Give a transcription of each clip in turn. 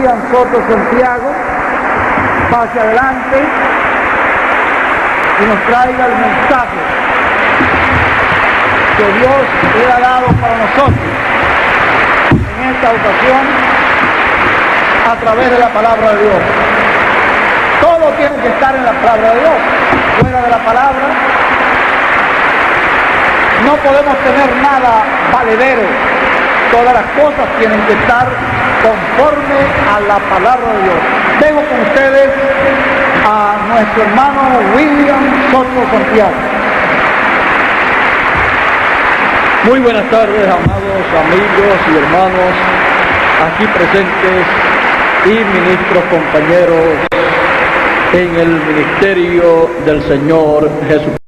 Soto Santiago pase adelante y nos traiga el mensaje que Dios le ha dado para nosotros en esta ocasión a través de la palabra de Dios. Todo tiene que estar en la palabra de Dios. Fuera de la palabra no podemos tener nada valedero. Todas las cosas tienen que estar conforme a la palabra de Dios. Tengo con ustedes a nuestro hermano William Soto Santiago. Muy buenas tardes, amados amigos y hermanos aquí presentes y ministros compañeros en el ministerio del Señor Jesucristo.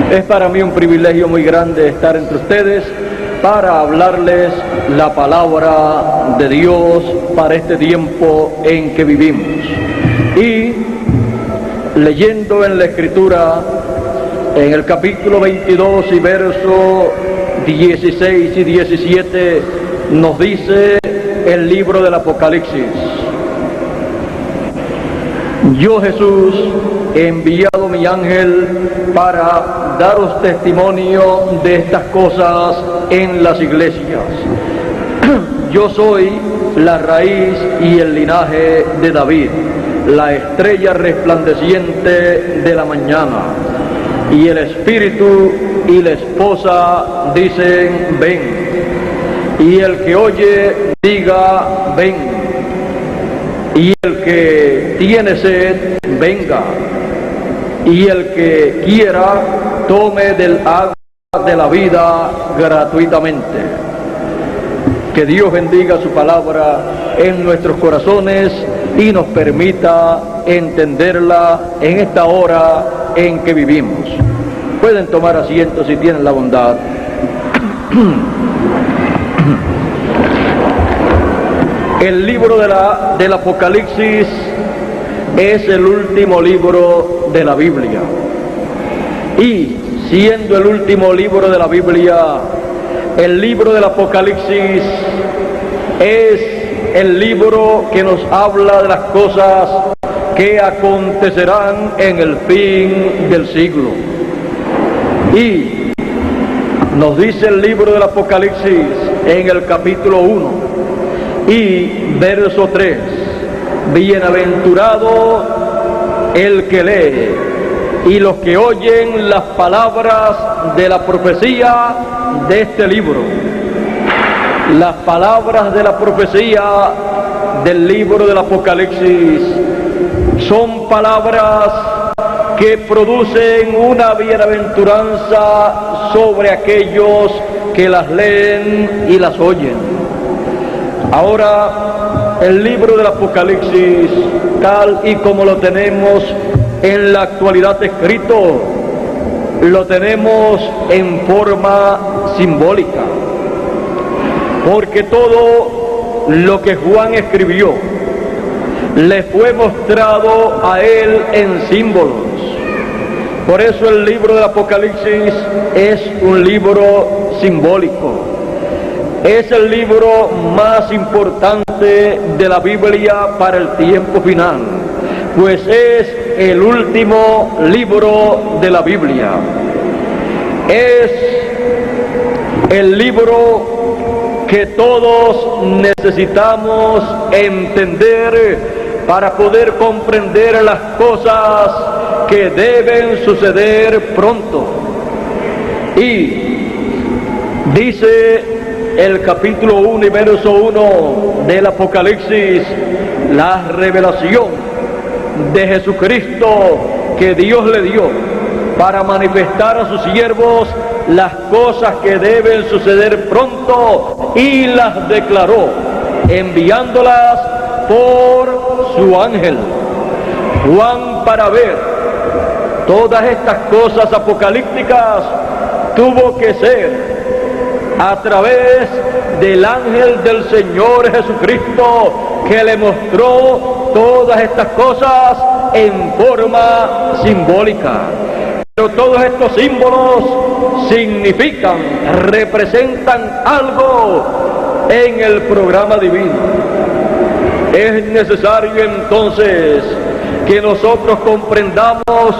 Es para mí un privilegio muy grande estar entre ustedes para hablarles la palabra de Dios para este tiempo en que vivimos. Y leyendo en la Escritura, en el capítulo 22 y verso 16 y 17, nos dice el libro del Apocalipsis: yo, Jesús, he enviado mi ángel para daros testimonio de estas cosas en las iglesias. Yo soy la raíz y el linaje de David, la estrella resplandeciente de la mañana. Y el Espíritu y la esposa dicen: ven. Y el que oye, diga: ven. Y el que tiene sed, venga. Y el que quiera, tome del agua de la vida gratuitamente. Que Dios bendiga su palabra en nuestros corazones y nos permita entenderla en esta hora en que vivimos. Pueden tomar asiento si tienen la bondad. El libro del Apocalipsis es el último libro de la Biblia. Y siendo el último libro de la Biblia, el libro del Apocalipsis es el libro que nos habla de las cosas que acontecerán en el fin del siglo. Y nos dice el libro del Apocalipsis en el capítulo 1 y verso 3: bienaventurado el que lee y los que oyen las palabras de la profecía de este libro. Las palabras de la profecía del libro del Apocalipsis son palabras que producen una bienaventuranza sobre aquellos que las leen y las oyen. Ahora, el libro del Apocalipsis, tal y como lo tenemos en la actualidad escrito, lo tenemos en forma simbólica, porque todo lo que Juan escribió le fue mostrado a él en símbolos. Por eso el libro del Apocalipsis es un libro simbólico. Es el libro más importante de la Biblia para el tiempo final, pues es el último libro de la Biblia. Es el libro que todos necesitamos entender para poder comprender las cosas que deben suceder pronto. Y dice el capítulo 1 y verso 1 del Apocalipsis, la revelación de Jesucristo que Dios le dio para manifestar a sus siervos las cosas que deben suceder pronto, y las declaró enviándolas por su ángel. Juan, para ver todas estas cosas apocalípticas, tuvo que ser a través del ángel del Señor Jesucristo, que le mostró todas estas cosas en forma simbólica. Pero todos estos símbolos significan, representan algo en el programa divino. Es necesario entonces que nosotros comprendamos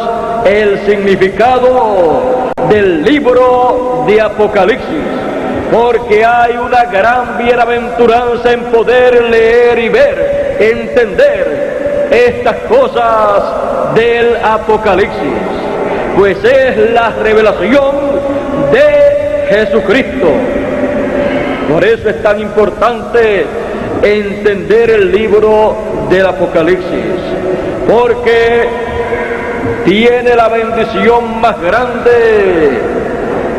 el significado del libro de Apocalipsis, porque hay una gran bienaventuranza en poder leer y ver, entender estas cosas del Apocalipsis, pues es la revelación de Jesucristo. Por eso es tan importante entender el libro del Apocalipsis, porque tiene la bendición más grande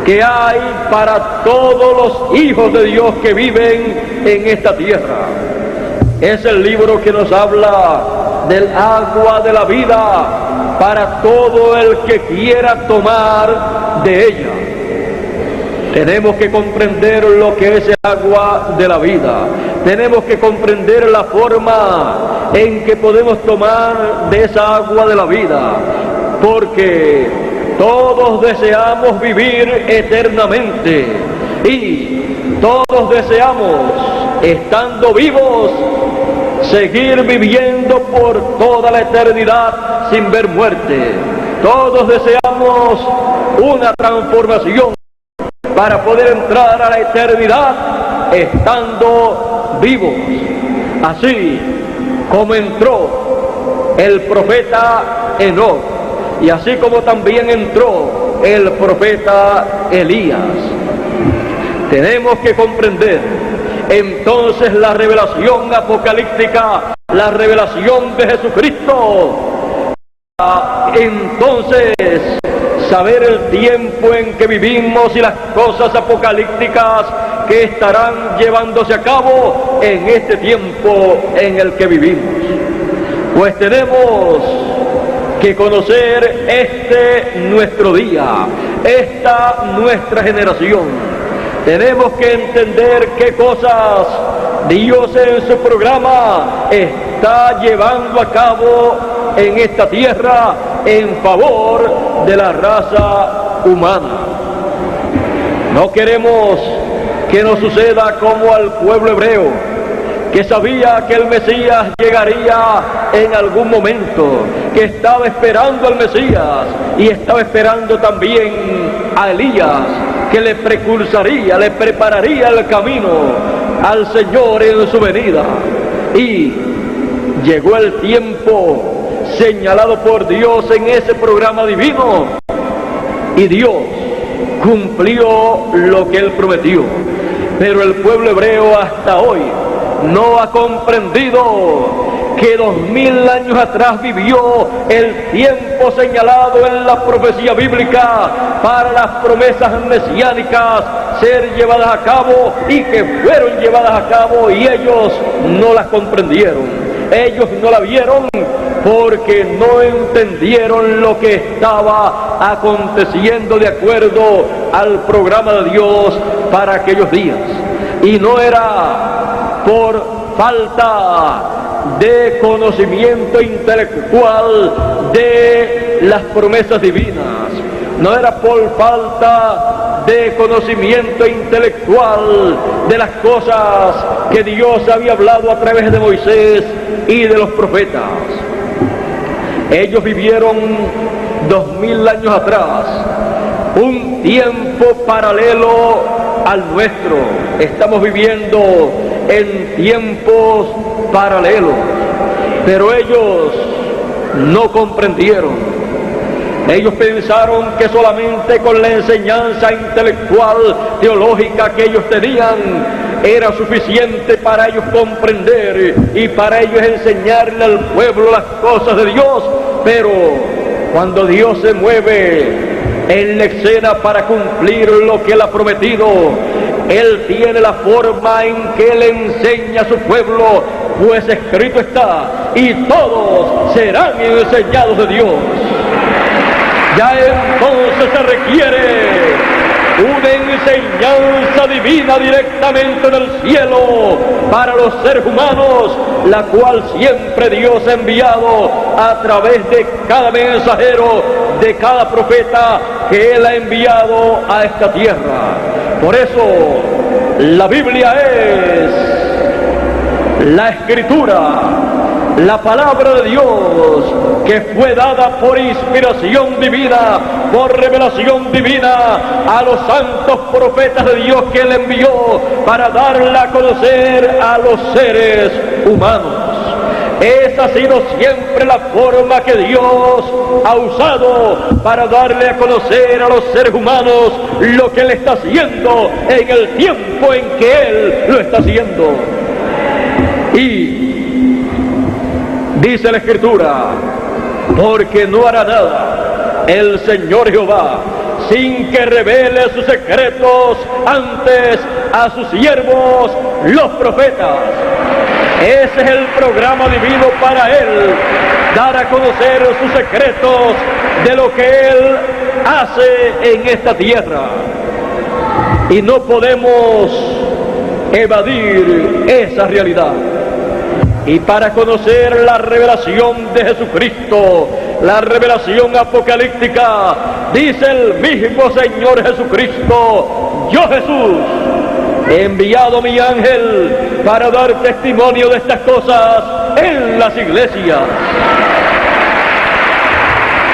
que hay para todos los hijos de Dios que viven en esta tierra. Es el libro que nos habla del agua de la vida para todo el que quiera tomar de ella. Tenemos que comprender lo que es el agua de la vida. Tenemos que comprender la forma en que podemos tomar de esa agua de la vida, porque todos deseamos vivir eternamente y todos deseamos, estando vivos, seguir viviendo por toda la eternidad sin ver muerte. Todos deseamos una transformación para poder entrar a la eternidad estando vivos, así como entró el profeta Enoc, y así como también entró el profeta Elías. Tenemos que comprender entonces la revelación apocalíptica, la revelación de Jesucristo. Entonces, saber el tiempo en que vivimos y las cosas apocalípticas que estarán llevándose a cabo en este tiempo en el que vivimos. Pues tenemos que conocer este nuestro día, esta nuestra generación. Tenemos que entender qué cosas Dios en su programa está llevando a cabo en esta tierra en favor de la raza humana. No queremos que nos suceda como al pueblo hebreo, que sabía que el Mesías llegaría en algún momento, que estaba esperando al Mesías y estaba esperando también a Elías, que le precursaría, le prepararía el camino al Señor en su venida. Y llegó el tiempo señalado por Dios en ese programa divino, y Dios cumplió lo que Él prometió. Pero el pueblo hebreo hasta hoy no ha comprendido que 2000 años atrás vivió el tiempo señalado en la profecía bíblica para las promesas mesiánicas ser llevadas a cabo, y que fueron llevadas a cabo, y ellos no las comprendieron, ellos no la vieron, porque no entendieron lo que estaba aconteciendo de acuerdo al programa de Dios para aquellos días. Y no era por falta de conocimiento intelectual de las promesas divinas, no era por falta de conocimiento intelectual de las cosas que Dios había hablado a través de Moisés y de los profetas. Ellos vivieron 2000 años atrás un tiempo paralelo al nuestro. Estamos viviendo en tiempos paralelos, pero ellos no comprendieron. Ellos pensaron que solamente con la enseñanza intelectual, teológica que ellos tenían, era suficiente para ellos comprender y para ellos enseñarle al pueblo las cosas de Dios. Pero cuando Dios se mueve en la escena para cumplir lo que Él ha prometido, Él tiene la forma en que Él enseña a su pueblo, pues escrito está, y todos serán enseñados de Dios. Ya entonces se requiere una enseñanza divina directamente del cielo para los seres humanos, la cual siempre Dios ha enviado a través de cada mensajero, de cada profeta que Él ha enviado a esta tierra. Por eso la Biblia es la Escritura, la palabra de Dios, que fue dada por inspiración divina, por revelación divina a los santos profetas de Dios que Él envió para darla a conocer a los seres humanos. Esa ha sido siempre la forma que Dios ha usado para darle a conocer a los seres humanos lo que Él está haciendo en el tiempo en que Él lo está haciendo. Y dice la Escritura, porque no hará nada el Señor Jehová sin que revele sus secretos antes a sus siervos los profetas. Ese es el programa divino para Él, dar a conocer sus secretos de lo que Él hace en esta tierra. Y no podemos evadir esa realidad. Y para conocer la revelación de Jesucristo, la revelación apocalíptica, dice el mismo Señor Jesucristo: yo, Jesús, he enviado mi ángel para dar testimonio de estas cosas en las iglesias.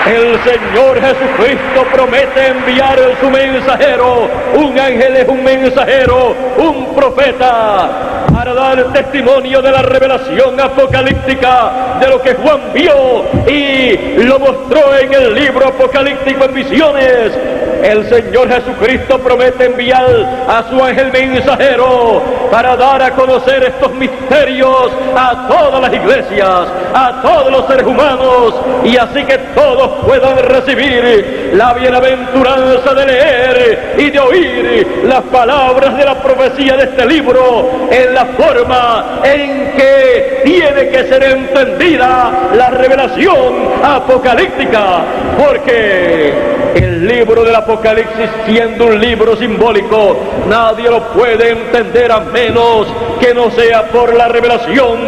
El Señor Jesucristo promete enviar su mensajero. Un ángel es un mensajero, un profeta, para dar testimonio de la revelación apocalíptica, de lo que Juan vio y lo mostró en el libro apocalíptico en visiones. El Señor Jesucristo promete enviar a su ángel mensajero para dar a conocer estos misterios a todas las iglesias, a todos los seres humanos, y así que todos puedan recibir la bienaventuranza de leer y de oír las palabras de la profecía de este libro en la forma en que tiene que ser entendida la revelación apocalíptica, porque el libro del Apocalipsis, siendo un libro simbólico, nadie lo puede entender a menos que no sea por la revelación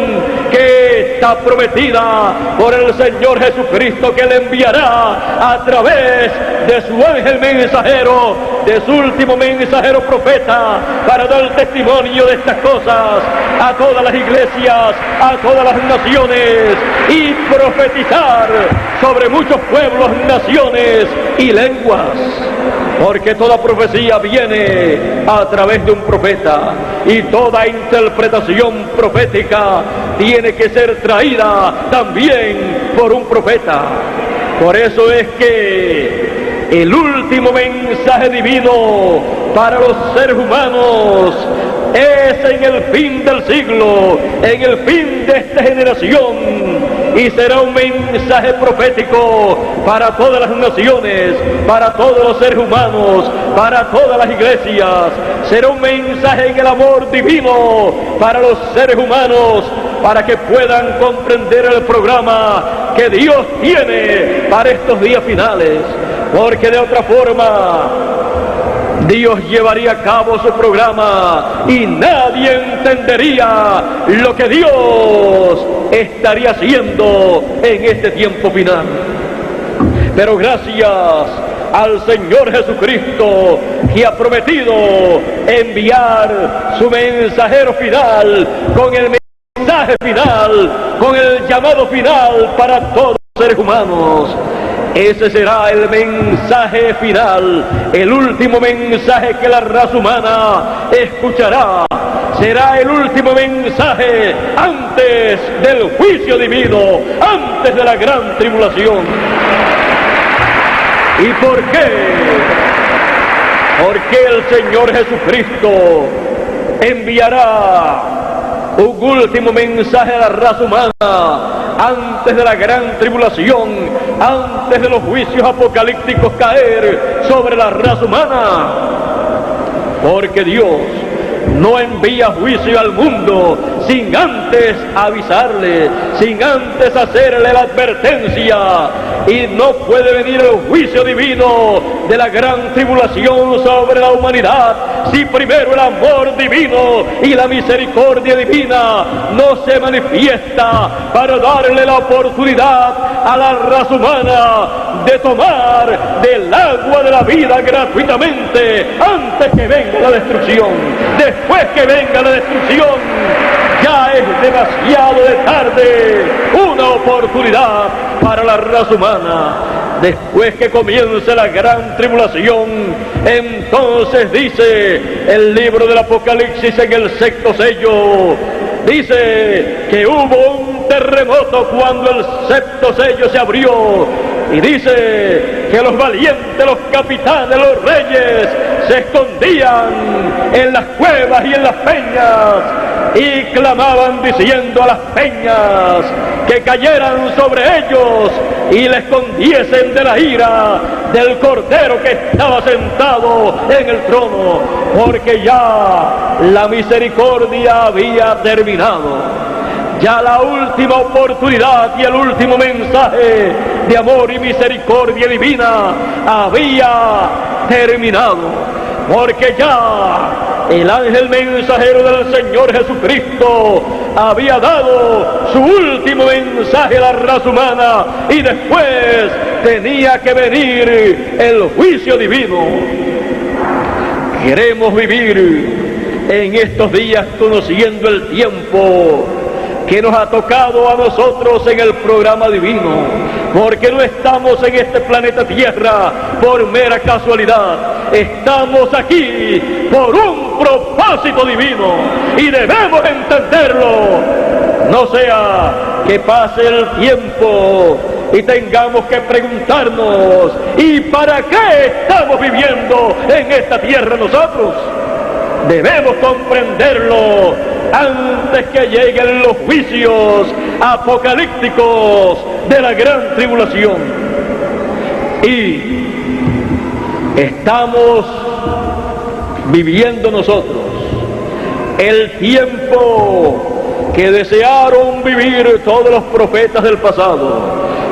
que está prometida por el Señor Jesucristo, que le enviará a través de su ángel mensajero, de su último mensajero profeta, para dar testimonio de estas cosas a todas las iglesias, a todas las naciones, y profetizar sobre muchos pueblos, naciones y lenguas, porque toda profecía viene a través de un profeta, y toda interpretación profética tiene que ser traída también por un profeta. Por eso es que el último mensaje divino para los seres humanos es en el fin del siglo, en el fin de esta generación, y será un mensaje profético para todas las naciones, para todos los seres humanos, para todas las iglesias. Será un mensaje en el amor divino para los seres humanos, para que puedan comprender el programa que Dios tiene para estos días finales, porque de otra forma Dios llevaría a cabo su programa y nadie entendería lo que Dios estaría haciendo en este tiempo final. Pero gracias al Señor Jesucristo, que ha prometido enviar su mensajero final, con el mensaje final, con el llamado final para todos los seres humanos. Ese será el mensaje final, el último mensaje que la raza humana escuchará. Será el último mensaje antes del juicio divino, antes de la gran tribulación. ¿Y por qué? Porque el Señor Jesucristo enviará un último mensaje a la raza humana antes de la gran tribulación, antes de los juicios apocalípticos caer sobre la raza humana. Porque Dios no envía juicio al mundo sin antes avisarle, sin antes hacerle la advertencia, y no puede venir el juicio divino de la gran tribulación sobre la humanidad si primero el amor divino y la misericordia divina no se manifiesta para darle la oportunidad a la raza humana de tomar del agua de la vida gratuitamente antes que venga la destrucción. Después que venga la destrucción, ya es demasiado de tarde, una oportunidad para la raza humana. Después que comience la gran tribulación, entonces dice el libro del Apocalipsis en el 6º sello, dice que hubo un terremoto cuando el 7º sello se abrió, y dice que los valientes, los capitanes, los reyes se escondían en las cuevas y en las peñas y clamaban diciendo a las peñas que cayeran sobre ellos y les escondiesen de la ira del Cordero que estaba sentado en el trono, porque ya la misericordia había terminado. Ya la última oportunidad y el último mensaje de amor y misericordia divina había terminado, porque ya el ángel mensajero del Señor Jesucristo había dado su último mensaje a la raza humana, y después tenía que venir el juicio divino. Queremos vivir en estos días conociendo el tiempo que nos ha tocado a nosotros en el programa divino, porque no estamos en este planeta Tierra por mera casualidad, estamos aquí por un propósito divino y debemos entenderlo. No sea que pase el tiempo y tengamos que preguntarnos: ¿y para qué estamos viviendo en esta tierra nosotros? Debemos comprenderlo antes que lleguen los juicios apocalípticos de la gran tribulación. Y estamos viviendo nosotros el tiempo que desearon vivir todos los profetas del pasado,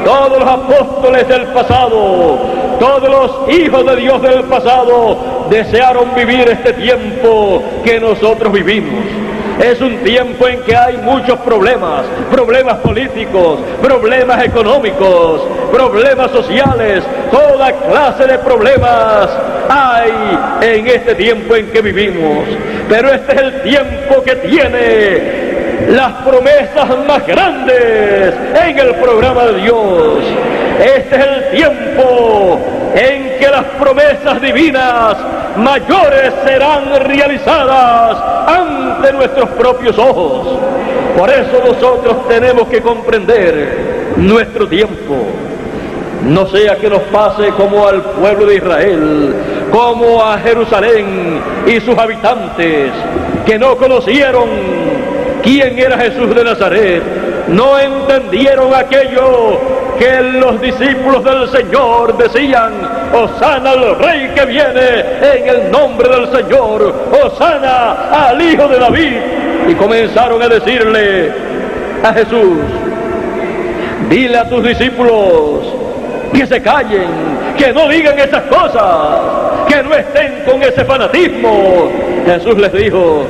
todos los apóstoles del pasado, todos los hijos de Dios del pasado desearon vivir este tiempo que nosotros vivimos. Es un tiempo en que hay muchos problemas, problemas políticos, problemas económicos, problemas sociales, toda clase de problemas hay en este tiempo en que vivimos. Pero este es el tiempo que tiene las promesas más grandes en el programa de Dios. Este es el tiempo en que las promesas divinas mayores serán realizadas ante nuestros propios ojos. Por eso nosotros tenemos que comprender nuestro tiempo. No sea que nos pase como al pueblo de Israel, como a Jerusalén y sus habitantes, que no conocieron quién era Jesús de Nazaret, no entendieron aquello que los discípulos del Señor decían: Hosana al Rey que viene en el nombre del Señor, Hosana al Hijo de David. Y comenzaron a decirle a Jesús: dile a tus discípulos que se callen, que no digan esas cosas, que no estén con ese fanatismo. Jesús les dijo: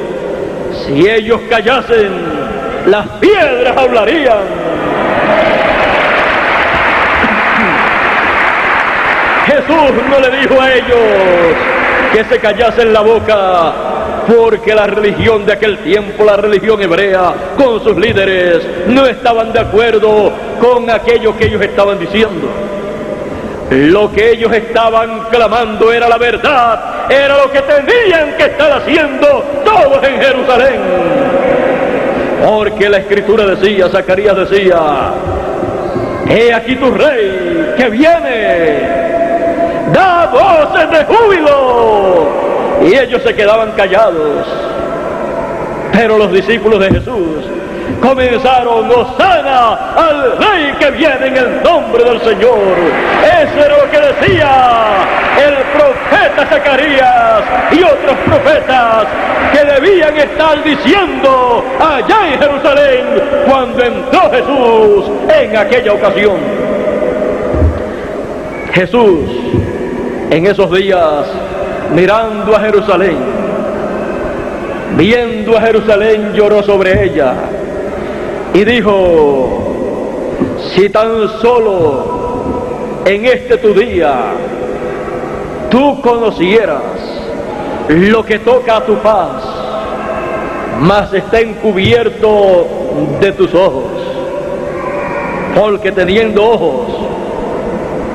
si ellos callasen, las piedras hablarían. Jesús no le dijo a ellos que se callasen la boca, porque la religión de aquel tiempo, la religión hebrea, con sus líderes, no estaban de acuerdo con aquello que ellos estaban diciendo. Lo que ellos estaban clamando era la verdad, era lo que tenían que estar haciendo todos en Jerusalén. Porque la Escritura decía, Zacarías decía: he aquí tu rey que viene, da voces de júbilo. Y ellos se quedaban callados. Pero los discípulos de Jesús comenzaron: Hosana al Rey que viene en el nombre del Señor. Eso era lo que decía el profeta Zacarías y otros profetas que debían estar diciendo allá en Jerusalén cuando entró Jesús en aquella ocasión. Jesús, en esos días, mirando a Jerusalén, viendo a Jerusalén, lloró sobre ella y dijo: si tan solo en este tu día tú conocieras lo que toca a tu paz, mas está encubierto de tus ojos, porque teniendo ojos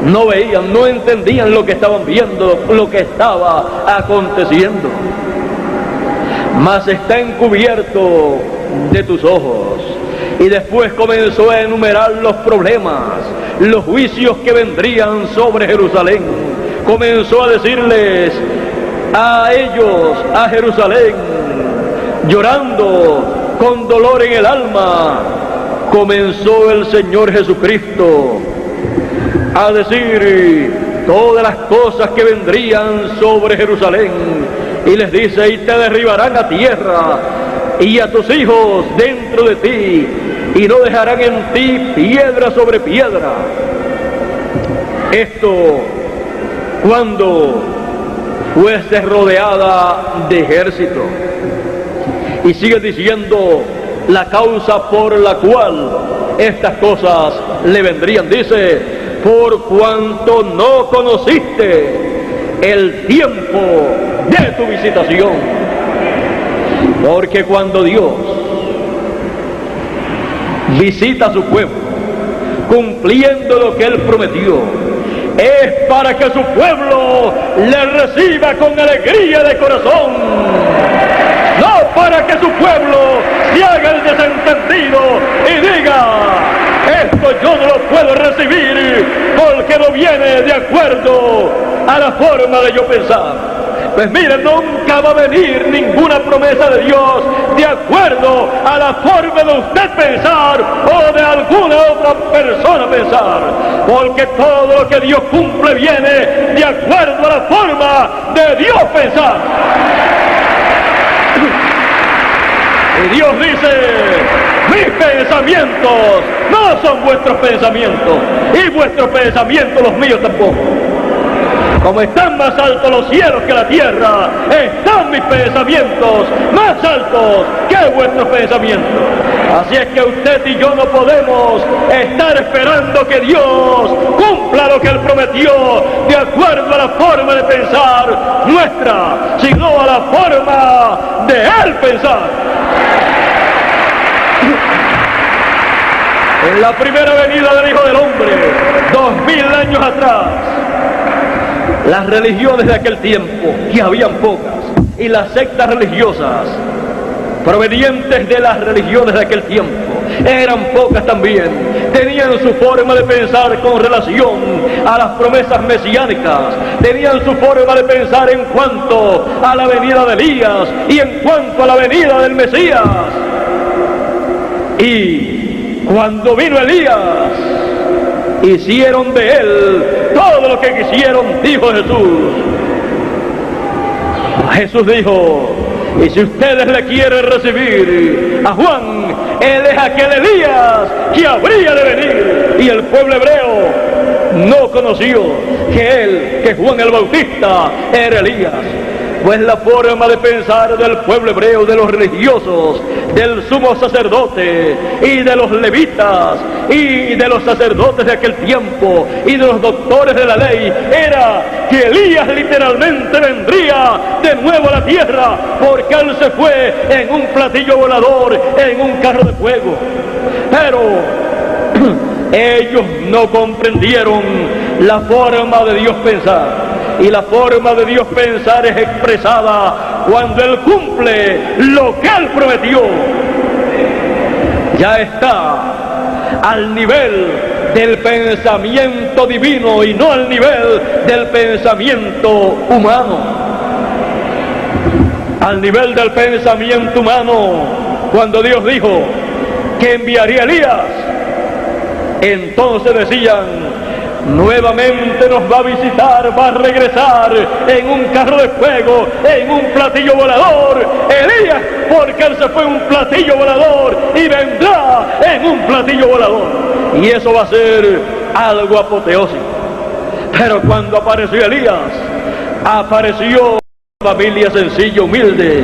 no veían, no entendían lo que estaban viendo, lo que estaba aconteciendo, mas está encubierto de tus ojos. Y después comenzó a enumerar los problemas, los juicios que vendrían sobre Jerusalén. Comenzó a decirles a ellos, a Jerusalén, llorando con dolor en el alma, comenzó el Señor Jesucristo a decir todas las cosas que vendrían sobre Jerusalén, y les dice: y te derribarán a tierra, y a tus hijos dentro de ti, y no dejarán en ti piedra sobre piedra. Esto cuando fuese rodeada de ejército. Y sigue diciendo la causa por la cual estas cosas le vendrían. Dice: por cuanto no conociste el tiempo de tu visitación. Porque cuando Dios visita a su pueblo, cumpliendo lo que Él prometió, es para que su pueblo le reciba con alegría de corazón, no para que su pueblo se haga el desentendido y diga: esto yo no lo puedo recibir porque no viene de acuerdo a la forma de yo pensar. Pues mire, nunca va a venir ninguna promesa de Dios de acuerdo a la forma de usted pensar o de alguna otra persona pensar, porque todo lo que Dios cumple viene de acuerdo a la forma de Dios pensar. Y Dios dice: mis pensamientos no son vuestros pensamientos, y vuestros pensamientos los míos tampoco. Como están más altos los cielos que la tierra, están mis pensamientos más altos que vuestros pensamientos. Así es que usted y yo no podemos estar esperando que Dios cumpla lo que Él prometió de acuerdo a la forma de pensar nuestra, sino a la forma de Él pensar. En la primera venida del Hijo del Hombre, 2000 años atrás, las religiones de aquel tiempo, que habían pocas, y las sectas religiosas provenientes de las religiones de aquel tiempo, eran pocas también. Tenían su forma de pensar con relación a las promesas mesiánicas, tenían su forma de pensar en cuanto a la venida de Elías y en cuanto a la venida del Mesías. Y cuando vino Elías, hicieron de él todo lo que quisieron, dijo Jesús. Jesús dijo: y si ustedes le quieren recibir a Juan, él es aquel Elías que habría de venir. Y el pueblo hebreo no conoció que Juan el Bautista era Elías. Pues la forma de pensar del pueblo hebreo, de los religiosos, del sumo sacerdote y de los levitas y de los sacerdotes de aquel tiempo y de los doctores de la ley, era que Elías literalmente vendría de nuevo a la tierra, porque él se fue en un platillo volador, en un carro de fuego. Pero ellos no comprendieron la forma de Dios pensar. Y la forma de Dios pensar es expresada cuando Él cumple lo que Él prometió. Ya está al nivel del pensamiento divino y no al nivel del pensamiento humano. Al nivel del pensamiento humano, cuando Dios dijo que enviaría a Elías, entonces decían: nuevamente nos va a visitar, va a regresar en un carro de fuego, en un platillo volador, Elías, porque él se fue en un platillo volador y vendrá en un platillo volador. Y eso va a ser algo apoteósico. Pero cuando apareció Elías, apareció una familia sencilla, humilde,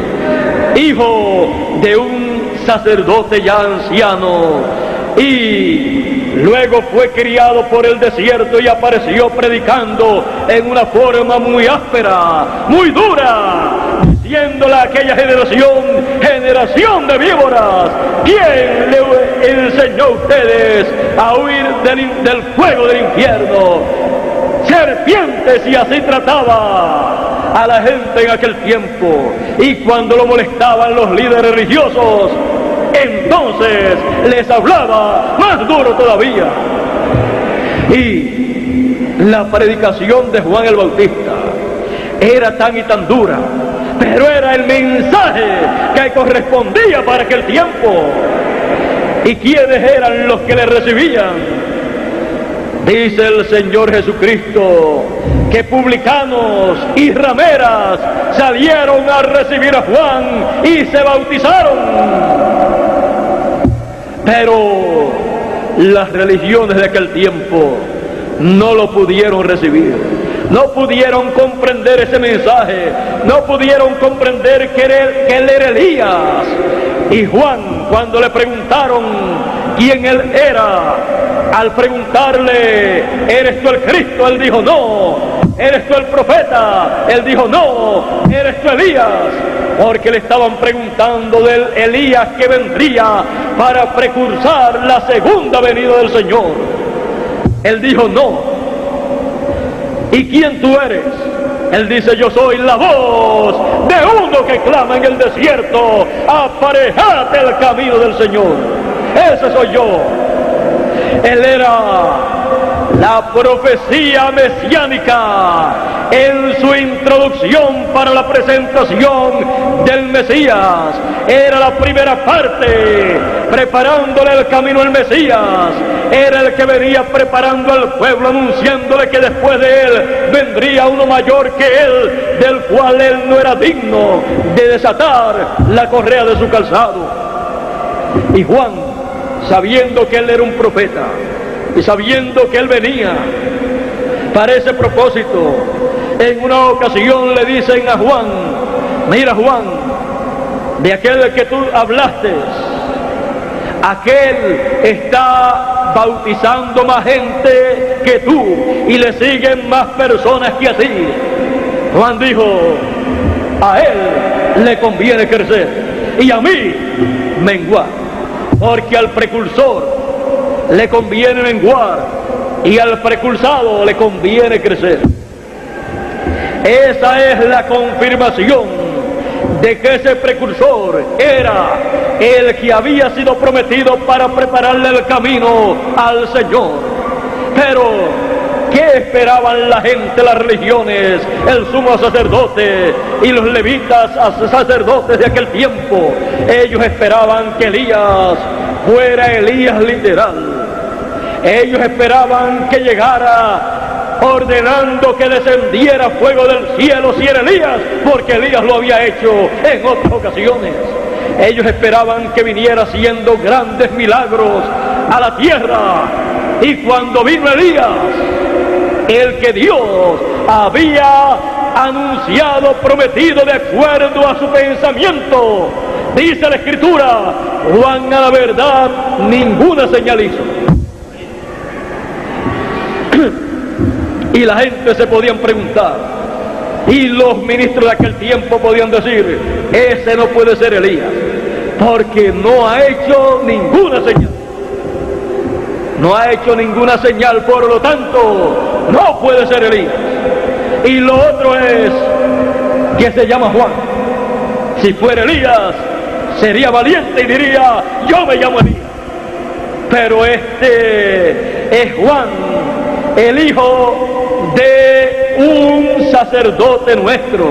hijo de un sacerdote ya anciano, y luego fue criado por el desierto y apareció predicando en una forma muy áspera, muy dura, diciéndole a aquella generación, generación de víboras, ¿quién le enseñó a ustedes a huir del fuego del infierno? Serpientes, y así trataba a la gente en aquel tiempo. Y cuando lo molestaban los líderes religiosos, entonces les hablaba más duro todavía. Y la predicación de Juan el Bautista era tan y tan dura, pero era el mensaje que correspondía para aquel tiempo. ¿Y quiénes eran los que le recibían? Dice el Señor Jesucristo que publicanos y rameras salieron a recibir a Juan y se bautizaron. Pero las religiones de aquel tiempo no lo pudieron recibir, no pudieron comprender ese mensaje, no pudieron comprender que él era Elías. Y Juan, cuando le preguntaron quién él era, al preguntarle, ¿eres tú el Cristo?, él dijo, no. ¿Eres tú el profeta?, él dijo, no. ¿Eres tú Elías? Porque le estaban preguntando del Elías que vendría para precursar la segunda venida del Señor. Él dijo, no. ¿Y quién tú eres? Él dice, yo soy la voz de uno que clama en el desierto, aparejate el camino del Señor. Ese soy yo. Él era la profecía mesiánica en su introducción para la presentación del Mesías. Era la primera parte, preparándole el camino al Mesías. Era el que venía preparando al pueblo, anunciándole que después de él vendría uno mayor que él, del cual él no era digno de desatar la correa de su calzado. Y Juan, sabiendo que él era un profeta y sabiendo que él venía para ese propósito, en una ocasión le dicen a Juan, mira Juan, de aquel que tú hablaste, aquel está bautizando más gente que tú y le siguen más personas que a ti. Juan dijo, a él le conviene crecer y a mí menguar, porque al precursor le conviene menguar y al precursado le conviene crecer. Esa es la confirmación de que ese precursor era el que había sido prometido para prepararle el camino al Señor. Pero ¿qué esperaban la gente, las religiones, el sumo sacerdote y los levitas sacerdotes de aquel tiempo? Ellos esperaban que Elías fuera Elías literal. Ellos esperaban que llegara ordenando que descendiera fuego del cielo si era Elías, porque Elías lo había hecho en otras ocasiones. Ellos esperaban que viniera haciendo grandes milagros a la tierra. Y cuando vino Elías, el que Dios había anunciado, prometido de acuerdo a su pensamiento, dice la Escritura, Juan a la verdad ninguna señal hizo. Y la gente se podían preguntar, y los ministros de aquel tiempo podían decir, ese no puede ser Elías, porque no ha hecho ninguna señal. No ha hecho ninguna señal, por lo tanto, no puede ser Elías. Y lo otro es que se llama Juan. Si fuera Elías, sería valiente y diría, yo me llamo Elías. Pero este es Juan, el hijo de un sacerdote nuestro,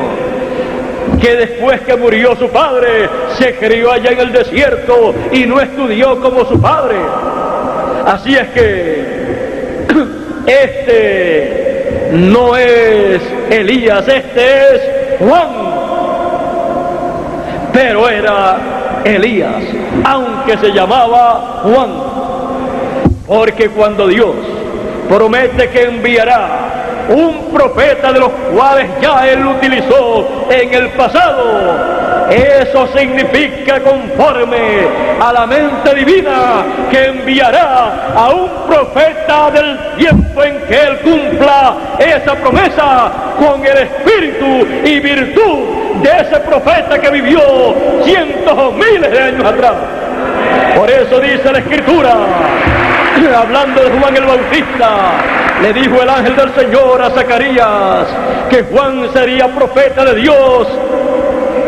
que después que murió su padre, se crió allá en el desierto y no estudió como su padre. Así es que este no es Elías, este es Juan. Pero era Elías, aunque se llamaba Juan, porque cuando Dios promete que enviará un profeta de los cuales ya él utilizó en el pasado, Eso significa conforme a la mente divina que enviará a un profeta del tiempo en que él cumpla esa promesa con el espíritu y virtud de ese profeta que vivió cientos o miles de años atrás. Por eso dice la Escritura, hablando de Juan el Bautista, le dijo el ángel del Señor a Zacarías que Juan sería profeta de Dios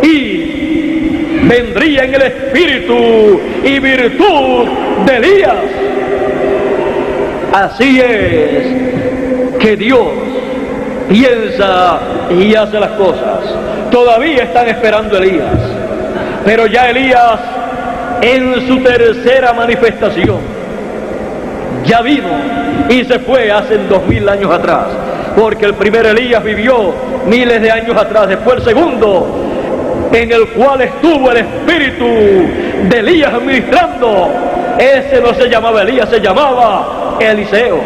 y vendría en el espíritu y virtud de Elías. Así es que Dios piensa y hace las cosas. Todavía están esperando a Elías, pero ya Elías en su tercera manifestación ya vino y se fue hace 2000 años atrás, porque el primer Elías vivió miles de años atrás. Después el segundo, en el cual estuvo el espíritu de Elías ministrando, ese no se llamaba Elías, se llamaba Eliseo.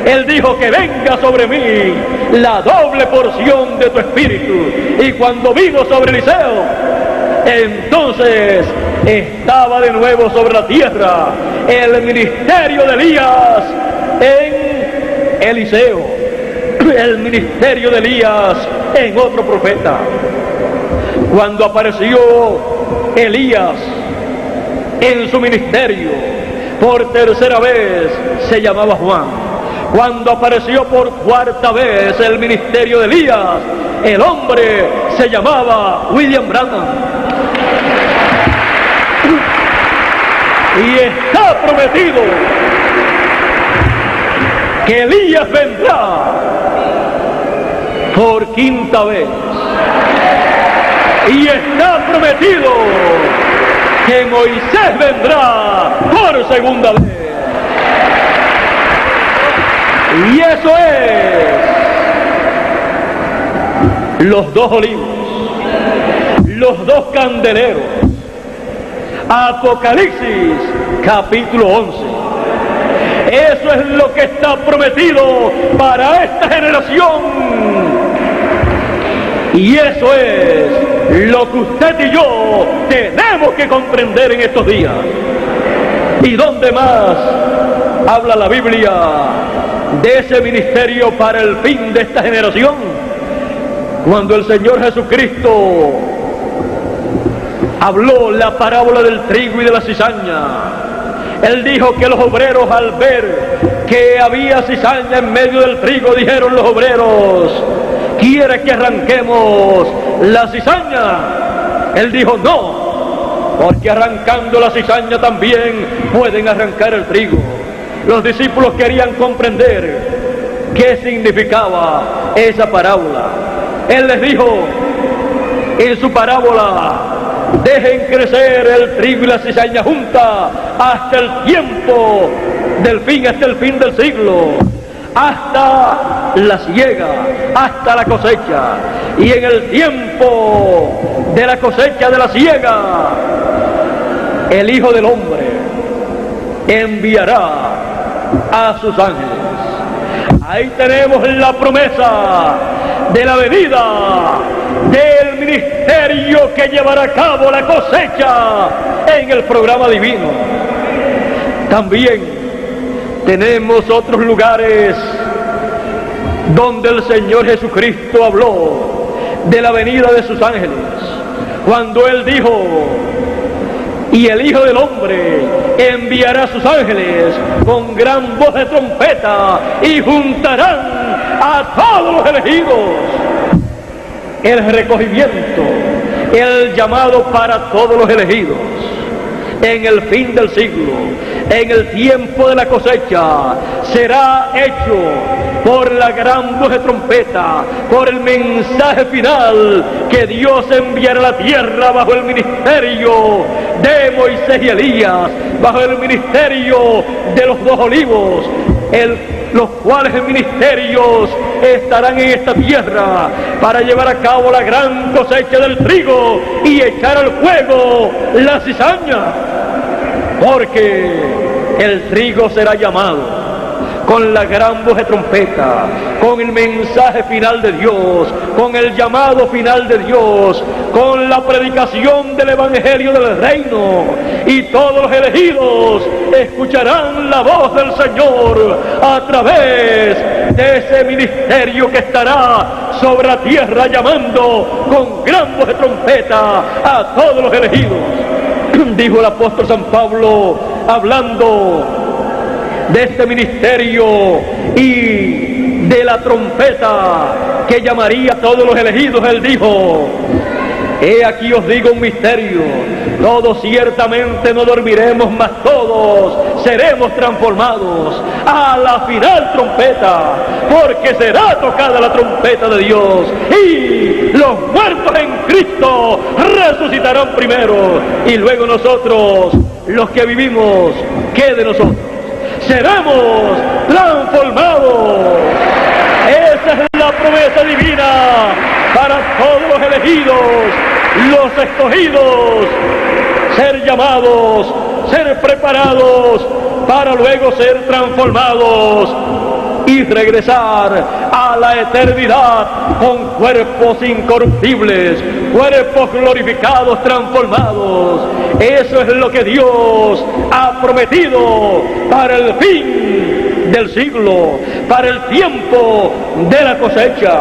Él dijo que venga sobre mí la doble porción de tu espíritu. Y cuando vino sobre Eliseo, entonces estaba de nuevo sobre la tierra el ministerio de Elías en Eliseo, el ministerio de Elías en otro profeta. Cuando apareció Elías en su ministerio por tercera vez, se llamaba Juan. Cuando apareció por cuarta vez el ministerio de Elías, el hombre se llamaba William Branham. Y está prometido que Elías vendrá por quinta vez. Y está prometido que Moisés vendrá por segunda vez. Y eso es los dos olivos, los dos candeleros. Apocalipsis capítulo 11. Eso es lo que está prometido para esta generación. Y eso es lo que usted y yo tenemos que comprender en estos días. ¿Y dónde más habla la Biblia de ese ministerio para el fin de esta generación? Cuando el Señor Jesucristo habló la parábola del trigo y de la cizaña, Él dijo que los obreros, al ver que había cizaña en medio del trigo, dijeron los obreros: ¿quiere que arranquemos la cizaña? Él dijo: no, porque arrancando la cizaña también pueden arrancar el trigo. Los discípulos querían comprender qué significaba esa parábola. Él les dijo en su parábola: dejen crecer el trigo y la cizaña junta hasta el tiempo del fin, hasta el fin del siglo, hasta la siega, hasta la cosecha. Y en el tiempo de la cosecha, de la siega, el Hijo del Hombre enviará a sus ángeles. Ahí tenemos la promesa de la venida del ministerio que llevará a cabo la cosecha en el programa divino. También tenemos otros lugares donde el Señor Jesucristo habló de la venida de sus ángeles, cuando Él dijo: y el Hijo del Hombre enviará a sus ángeles con gran voz de trompeta y juntarán a todos los elegidos. El recogimiento, el llamado para todos los elegidos en el fin del siglo, en el tiempo de la cosecha, será hecho por la gran voz de trompeta, por el mensaje final que Dios enviará a la tierra bajo el ministerio de Moisés y Elías, bajo el ministerio de los dos olivos, los cuales ministerios estarán en esta tierra para llevar a cabo la gran cosecha del trigo y echar al fuego la cizaña, porque el trigo será llamado con la gran voz de trompeta, con el mensaje final de Dios, con el llamado final de Dios, con la predicación del Evangelio del Reino, y todos los elegidos escucharán la voz del Señor a través de ese ministerio que estará sobre la tierra llamando con gran voz de trompeta a todos los elegidos. Dijo el apóstol San Pablo, hablando de este ministerio y de la trompeta que llamaría a todos los elegidos, él dijo: he aquí os digo un misterio, todos ciertamente no dormiremos, mas todos seremos transformados a la final trompeta, porque será tocada la trompeta de Dios, y los muertos en Cristo resucitarán primero, y luego nosotros, los que vivimos, ¿qué de nosotros? Seremos transformados. Esa es la promesa divina para todos los elegidos, los escogidos, ser llamados, ser preparados para luego ser transformados y regresar a la eternidad con cuerpos incorruptibles, cuerpos glorificados, transformados. Eso es lo que Dios ha prometido para el fin del siglo, para el tiempo de la cosecha.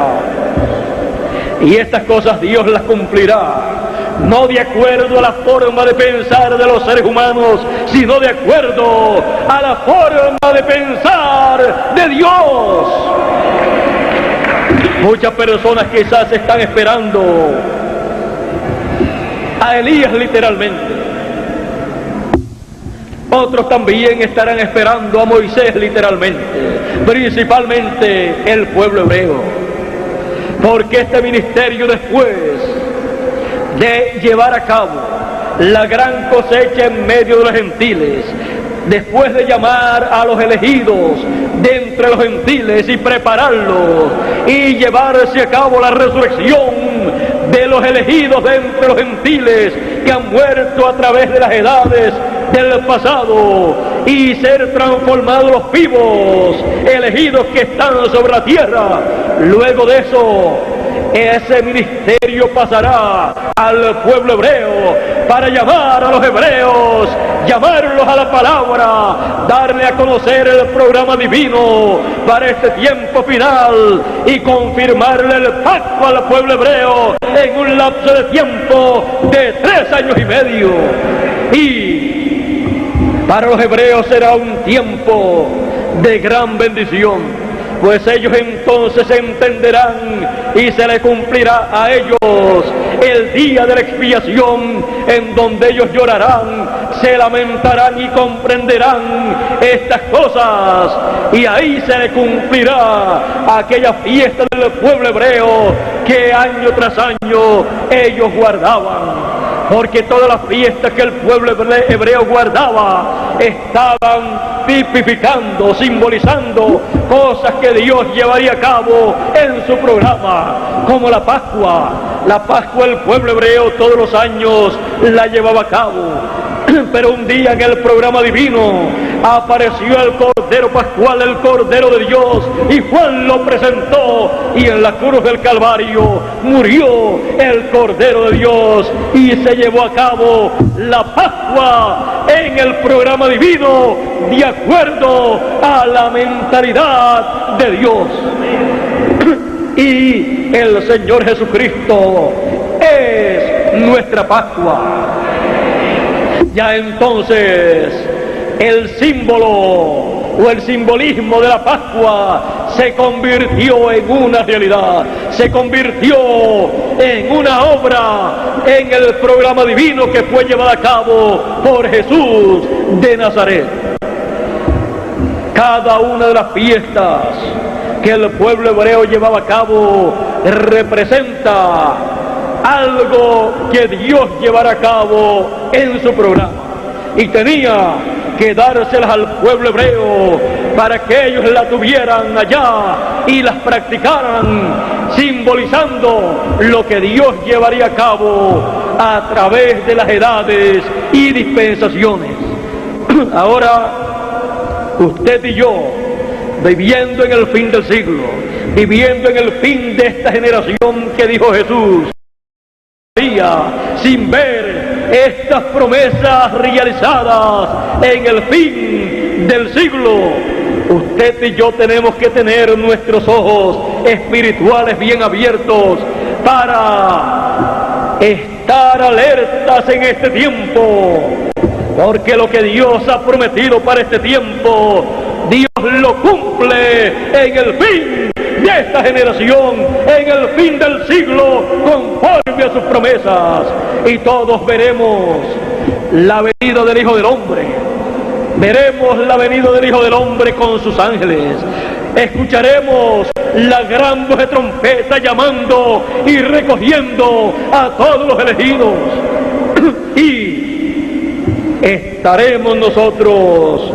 Y estas cosas Dios las cumplirá, no de acuerdo a la forma de pensar de los seres humanos, sino de acuerdo a la forma de pensar de Dios. Muchas personas quizás están esperando a Elías literalmente. Otros también estarán esperando a Moisés literalmente, principalmente el pueblo hebreo. Porque este ministerio, después de llevar a cabo la gran cosecha en medio de los gentiles, después de llamar a los elegidos de entre los gentiles y prepararlos y llevarse a cabo la resurrección de los elegidos de entre los gentiles que han muerto a través de las edades del pasado, y ser transformados los vivos, elegidos que están sobre la tierra, luego de eso, ese ministerio pasará al pueblo hebreo para llamar a los hebreos, llamarlos a la palabra, darle a conocer el programa divino para este tiempo final y confirmarle el pacto al pueblo hebreo en un lapso de tiempo de 3 años y medio. Y para los hebreos será un tiempo de gran bendición, pues ellos entonces entenderán y se les cumplirá a ellos el día de la expiación, en donde ellos llorarán, se lamentarán y comprenderán estas cosas, y ahí se les cumplirá aquella fiesta del pueblo hebreo que año tras año ellos guardaban. Porque todas las fiestas que el pueblo hebreo guardaba estaban tipificando, simbolizando cosas que Dios llevaría a cabo en su programa, como la Pascua. La Pascua el pueblo hebreo todos los años la llevaba a cabo, pero un día en el programa divino apareció el Cordero Pascual, el Cordero de Dios, y Juan lo presentó, y en la cruz del Calvario murió el Cordero de Dios, y se llevó a cabo la Pascua en el programa divino, de acuerdo a la mentalidad de Dios. Y el Señor Jesucristo es nuestra Pascua. Ya entonces el símbolo o el simbolismo de la Pascua se convirtió en una realidad, se convirtió en una obra en el programa divino que fue llevado a cabo por Jesús de Nazaret. Cada una de las fiestas que el pueblo hebreo llevaba a cabo representa algo que Dios llevará a cabo en su programa, y tenía que dárselas al pueblo hebreo para que ellos la tuvieran allá y las practicaran, simbolizando lo que Dios llevaría a cabo a través de las edades y dispensaciones. Ahora, usted y yo viviendo en el fin del siglo, viviendo en el fin de esta generación que dijo Jesús, sin ver estas promesas realizadas en el fin del siglo. Usted y yo tenemos que tener nuestros ojos espirituales bien abiertos para estar alertas en este tiempo, porque lo que Dios ha prometido para este tiempo, Dios lo cumple en el fin de esta generación, en el fin del siglo, conforme a sus promesas. Y todos veremos la venida del Hijo del Hombre. Veremos la venida del Hijo del Hombre con sus ángeles. Escucharemos la gran voz de trompeta llamando y recogiendo a todos los elegidos. Y estaremos nosotros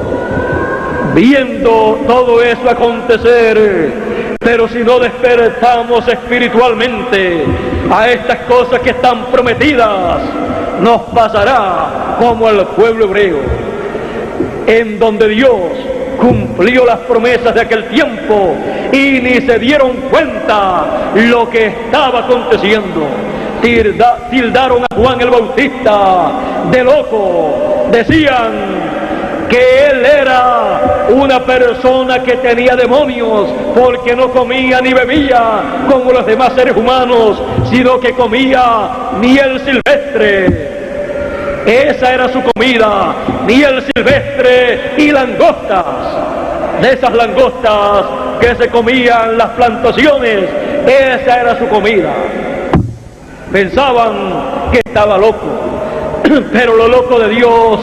viendo todo eso acontecer. Pero si no despertamos espiritualmente a estas cosas que están prometidas, nos pasará como al pueblo hebreo, en donde Dios cumplió las promesas de aquel tiempo y ni se dieron cuenta lo que estaba aconteciendo. Tildaron a Juan el Bautista de loco, decían que él era una persona que tenía demonios porque no comía ni bebía como los demás seres humanos, sino que comía miel silvestre. Esa era su comida, miel silvestre y langostas. De esas langostas que se comían las plantaciones, esa era su comida. Pensaban que estaba loco, pero lo loco de Dios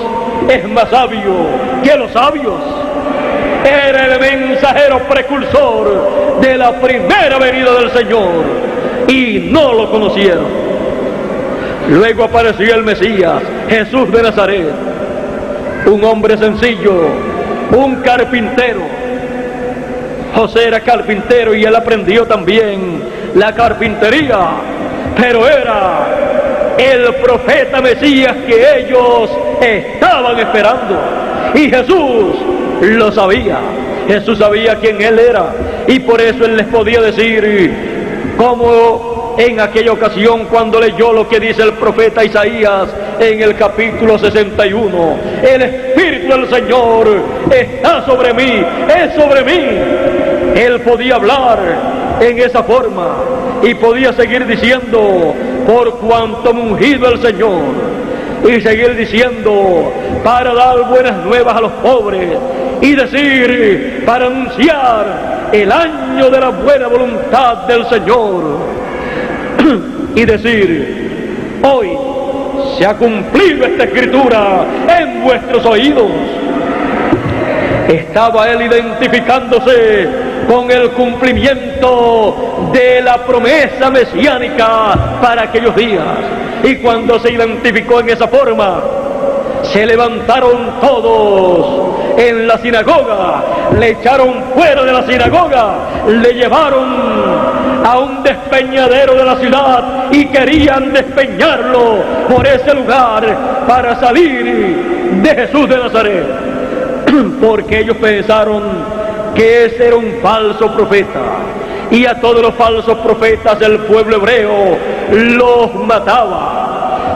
es más sabio que los sabios. Era el mensajero precursor de la primera venida del Señor y no lo conocieron. Luego apareció el Mesías, Jesús de Nazaret, un hombre sencillo, un carpintero. José era carpintero y él aprendió también la carpintería, pero era el profeta Mesías que ellos estaban esperando. Y Jesús lo sabía. Jesús sabía quién él era, y por eso él les podía decir, como en aquella ocasión cuando leyó lo que dice el profeta Isaías en el capítulo 61, el Espíritu del Señor está sobre mí, es sobre mí. Él podía hablar en esa forma y podía seguir diciendo, por cuanto me ungido el Señor, y seguir diciendo, para dar buenas nuevas a los pobres, y decir, para anunciar el año de la buena voluntad del Señor, y decir, hoy se ha cumplido esta escritura en vuestros oídos. Estaba él identificándose con el cumplimiento de la promesa mesiánica para aquellos días. Y cuando se identificó en esa forma, se levantaron todos en la sinagoga, le echaron fuera de la sinagoga, le llevaron a un despeñadero de la ciudad y querían despeñarlo por ese lugar para salir de Jesús de Nazaret, porque ellos pensaron que ese era un falso profeta, y a todos los falsos profetas del pueblo hebreo los mataba.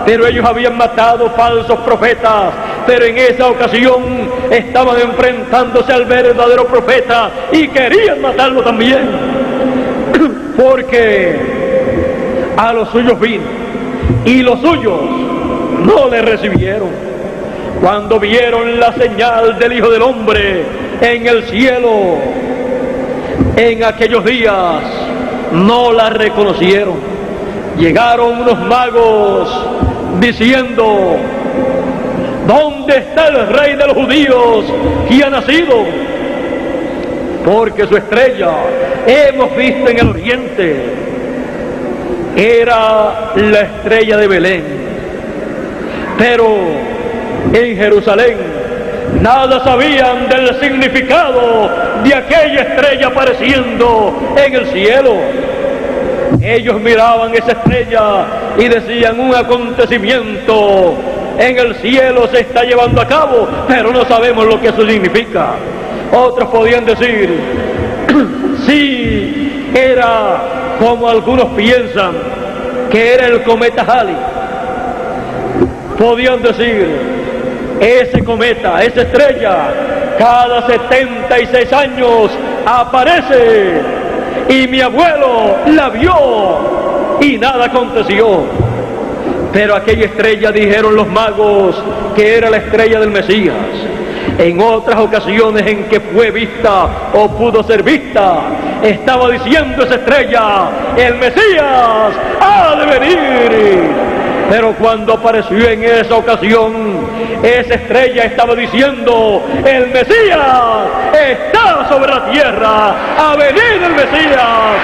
Pero ellos habían matado falsos profetas, pero en esa ocasión estaban enfrentándose al verdadero profeta y querían matarlo también, porque a los suyos vino y los suyos no le recibieron. Cuando vieron la señal del Hijo del Hombre en el cielo, en aquellos días no la reconocieron. Llegaron unos magos diciendo, ¿dónde está el rey de los judíos que ha nacido? Porque su estrella hemos visto en el oriente. Era la estrella de Belén. Pero en Jerusalén nada sabían del significado de aquella estrella apareciendo en el cielo. Ellos miraban esa estrella y decían, un acontecimiento en el cielo se está llevando a cabo, pero no sabemos lo que eso significa. Otros podían decir, sí, era como algunos piensan, que era el cometa Halley. Podían decir, ese cometa, esa estrella, cada 76 años aparece, y mi abuelo la vio y nada aconteció. Pero aquella estrella, dijeron los magos, que era la estrella del Mesías. En otras ocasiones en que fue vista o pudo ser vista, estaba diciendo esa estrella, el Mesías ha de venir. Pero cuando apareció en esa ocasión, esa estrella estaba diciendo, el Mesías está sobre la tierra, ha venido el Mesías,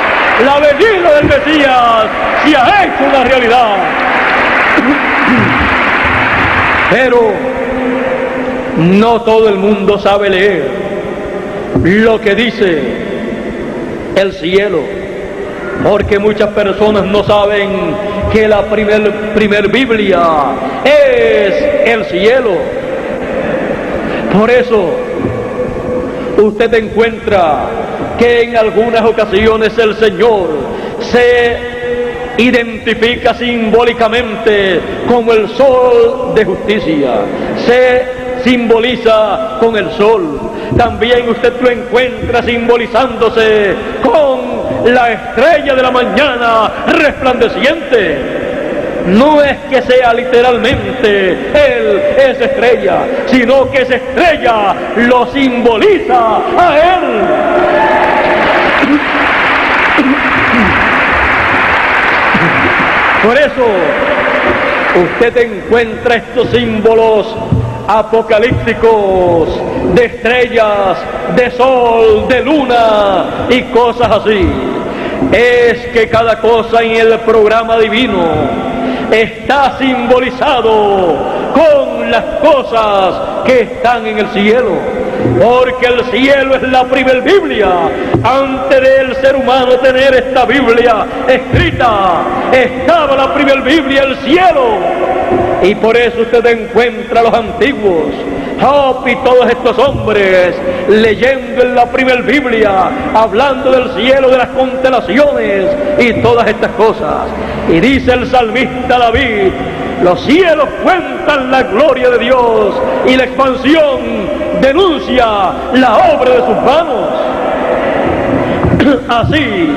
la venida del Mesías se ha hecho una realidad. Pero no todo el mundo sabe leer lo que dice el cielo, porque muchas personas no saben que la primer Biblia es el cielo. Por eso usted encuentra que en algunas ocasiones el Señor se identifica simbólicamente como el sol de justicia, se simboliza con el sol. También usted lo encuentra simbolizándose con la estrella de la mañana resplandeciente. No es que sea literalmente él esa estrella, sino que esa estrella lo simboliza a él. Por eso usted encuentra estos símbolos apocalípticos de estrellas, de sol, de luna y cosas así. Es que cada cosa en el programa divino está simbolizado con las cosas que están en el cielo. Porque el cielo es la primer Biblia. Antes del ser humano tener esta Biblia escrita, estaba la primer Biblia, el cielo. Y por eso usted encuentra a los antiguos, Job y todos estos hombres, leyendo en la primer Biblia, hablando del cielo, de las constelaciones y todas estas cosas. Y dice el salmista David, los cielos cuentan la gloria de Dios y la expansión denuncia la obra de sus manos. Así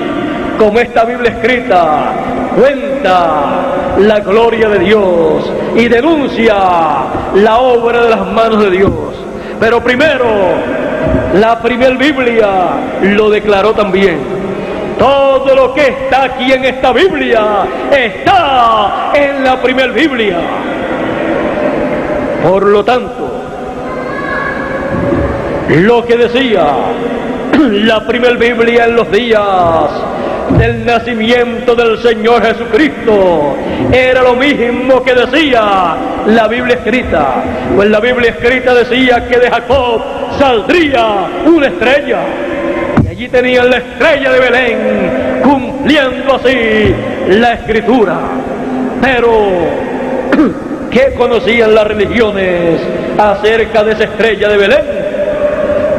como esta Biblia escrita cuenta la gloria de Dios y denuncia la obra de las manos de Dios. Pero primero, la primer Biblia lo declaró también. Todo lo que está aquí en esta Biblia está en la primer Biblia. Por lo tanto, lo que decía la primer Biblia en los días del nacimiento del Señor Jesucristo era lo mismo que decía la Biblia escrita. Pues la Biblia escrita decía que de Jacob saldría una estrella, y allí tenían la estrella de Belén, cumpliendo así la escritura. Pero ¿qué conocían las religiones acerca de esa estrella de Belén?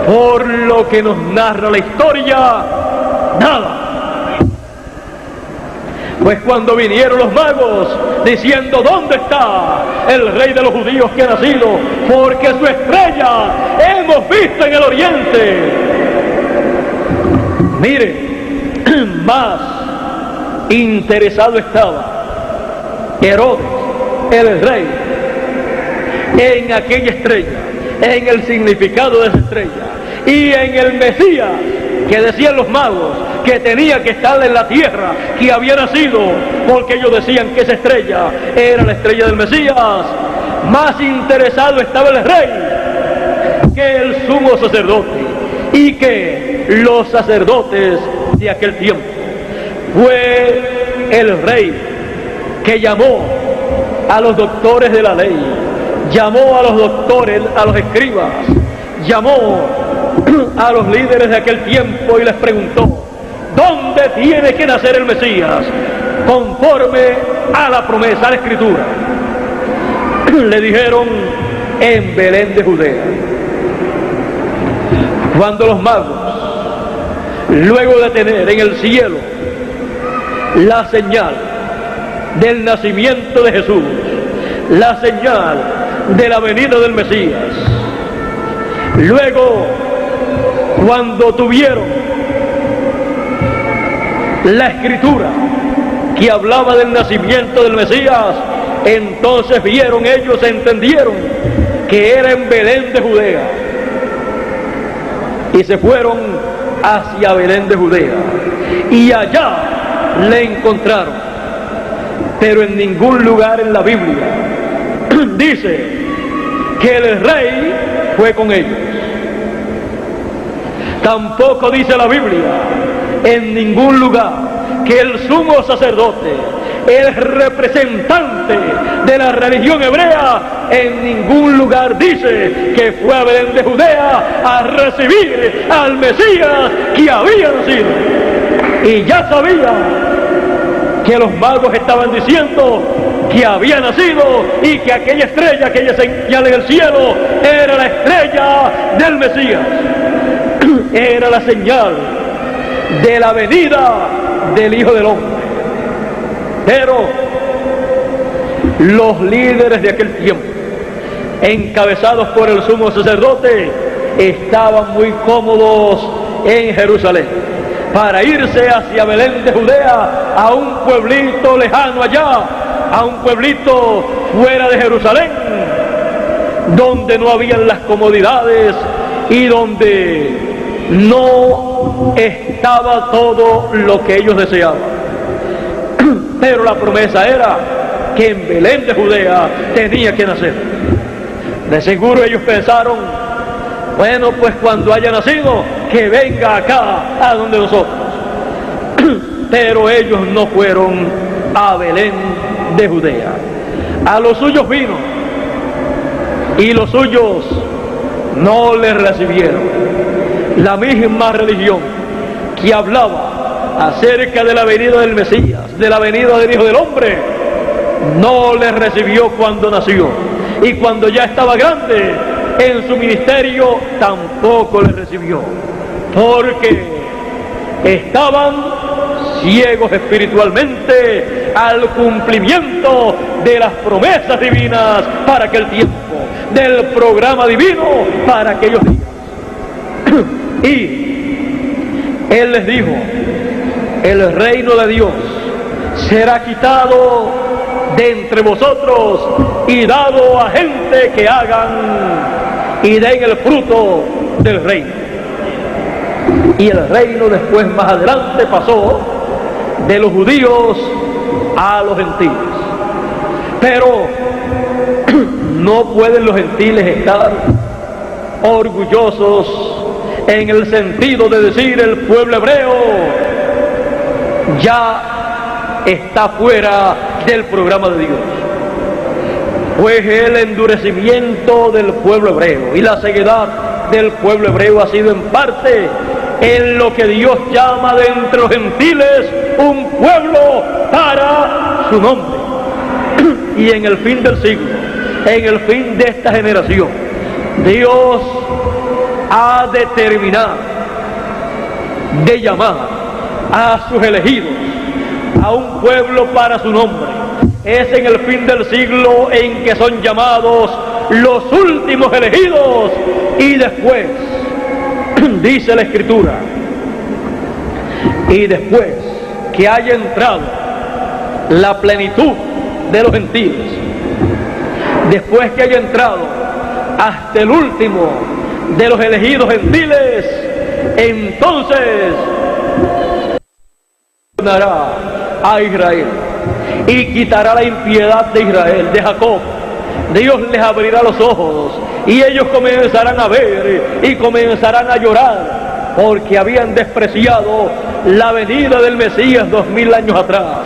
Por lo que nos narra la historia, nada. Pues cuando vinieron los magos diciendo, ¿dónde está el rey de los judíos que ha nacido? Porque su estrella hemos visto en el oriente. Mire, más interesado estaba Herodes, el rey, en aquella estrella, en el significado de esa estrella y en el Mesías que decían los magos que tenía que estar en la tierra, que había nacido, porque ellos decían que esa estrella era la estrella del Mesías. Más interesado estaba el rey que el sumo sacerdote y que los sacerdotes de aquel tiempo. Fue el rey que llamó a los doctores de la ley, llamó a los doctores, a los escribas, llamó a los líderes de aquel tiempo y les preguntó, ¿dónde tiene que nacer el Mesías? Conforme a la promesa, a la escritura. Le dijeron, en Belén de Judea. Cuando los magos, luego de tener en el cielo la señal del nacimiento de Jesús, la señal de la venida del Mesías, luego cuando tuvieron la escritura que hablaba del nacimiento del Mesías, entonces vieron ellos, entendieron que era en Belén de Judea, y se fueron hacia Belén de Judea, y allá le encontraron, pero en ningún lugar en la Biblia dice que el rey fue con ellos. Tampoco dice la Biblia en ningún lugar que el sumo sacerdote, el representante de la religión hebrea, en ningún lugar dice que fue a Belén de Judea a recibir al Mesías que había nacido. Y ya sabía que los magos estaban diciendo que había nacido y que aquella estrella, aquella señal en el cielo, era la estrella del Mesías. Era la señal de la venida del Hijo del Hombre. Pero los líderes de aquel tiempo, encabezados por el sumo sacerdote, estaban muy cómodos en Jerusalén para irse hacia Belén de Judea, a un pueblito lejano allá, a un pueblito fuera de Jerusalén, donde no habían las comodidades y donde no estaba todo lo que ellos deseaban. Pero la promesa era que en Belén de Judea tenía que nacer. De seguro ellos pensaron, bueno, pues cuando haya nacido, que venga acá a donde nosotros. Pero ellos no fueron a Belén de Judea. A los suyos vino y los suyos no le recibieron. La misma religión que hablaba acerca de la venida del Mesías, de la venida del Hijo del Hombre, no le recibió cuando nació, y cuando ya estaba grande en su ministerio tampoco le recibió, porque estaban ciegos espiritualmente al cumplimiento de las promesas divinas para aquel tiempo, del programa divino para aquellos días. Y él les dijo, el reino de Dios será quitado de entre vosotros y dado a gente que hagan y den el fruto del reino. Y el reino después, más adelante, pasó de los judíos a los gentiles. Pero no pueden los gentiles estar orgullosos en el sentido de decir el pueblo hebreo ya está fuera del programa de Dios. Pues el endurecimiento del pueblo hebreo y la ceguedad del pueblo hebreo ha sido en parte en lo que Dios llama de entre los gentiles un pueblo para su nombre. Y en el fin del siglo, en el fin de esta generación, Dios ha determinado de llamar a sus elegidos a un pueblo para su nombre. Es en el fin del siglo en que son llamados los últimos elegidos, y después dice la Escritura, y después que haya entrado la plenitud de los gentiles, después que haya entrado hasta el último de los elegidos gentiles, entonces perdonará a Israel y quitará la impiedad de Israel, de Jacob. Dios les abrirá los ojos y ellos comenzarán a ver y comenzarán a llorar, porque habían despreciado la venida del Mesías 2000 años atrás,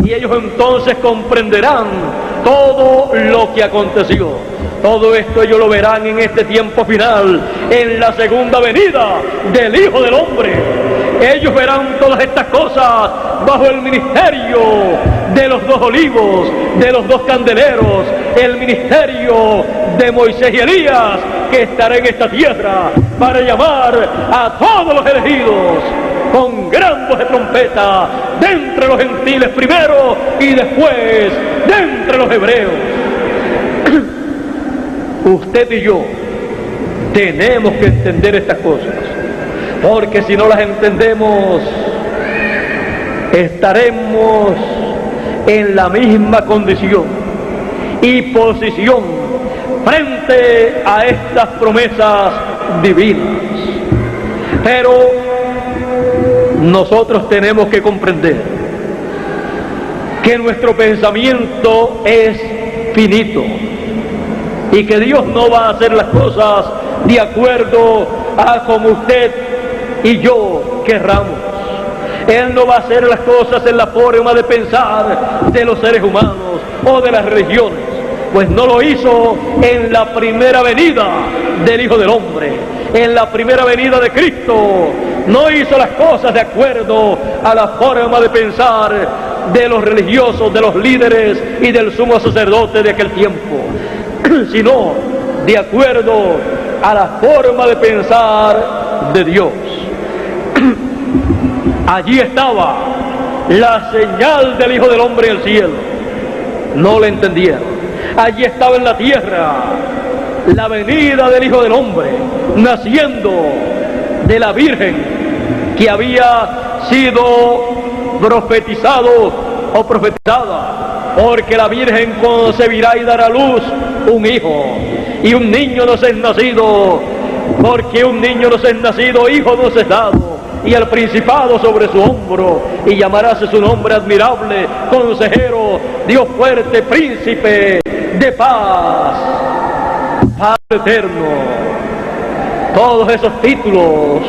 y ellos entonces comprenderán todo lo que aconteció. Todo esto ellos lo verán en este tiempo final, en la segunda venida del Hijo del Hombre. Ellos verán todas estas cosas bajo el ministerio de los 2 olivos, de los 2 candeleros, el ministerio de Moisés y Elías, que estará en esta tierra para llamar a todos los elegidos con gran voz de trompeta, de entre los gentiles primero y después de entre los hebreos. Usted y yo tenemos que entender estas cosas, porque si no las entendemos, estaremos en la misma condición y posición frente a estas promesas divinas. Pero nosotros tenemos que comprender que nuestro pensamiento es finito y que Dios no va a hacer las cosas de acuerdo a como usted y yo querramos. Él no va a hacer las cosas en la forma de pensar de los seres humanos o de las religiones, pues no lo hizo en la primera venida del Hijo del Hombre, en la primera venida de Cristo. No hizo las cosas de acuerdo a la forma de pensar de los religiosos, de los líderes y del sumo sacerdote de aquel tiempo, sino de acuerdo a la forma de pensar de Dios. Allí estaba la señal del Hijo del Hombre en el cielo. No le entendieron. Allí estaba en la tierra la venida del Hijo del Hombre, naciendo de la Virgen que había sido profetizado o profetizada, porque la Virgen concebirá y dará a luz un hijo, y un niño nos es nacido, porque un niño nos es nacido, hijo nos es dado, y el principado sobre su hombro, y llamarás su nombre admirable, consejero, Dios fuerte, príncipe de paz, Padre eterno. Todos esos títulos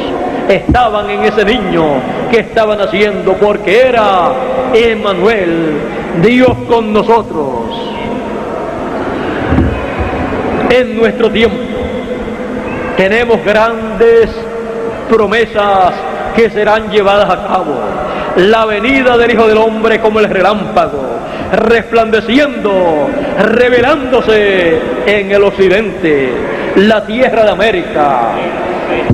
estaban en ese niño que estaba naciendo, porque era Emmanuel, Dios con nosotros. En nuestro tiempo tenemos grandes promesas que serán llevadas a cabo. La venida del Hijo del Hombre como el relámpago, resplandeciendo, revelándose en el occidente, la tierra de América.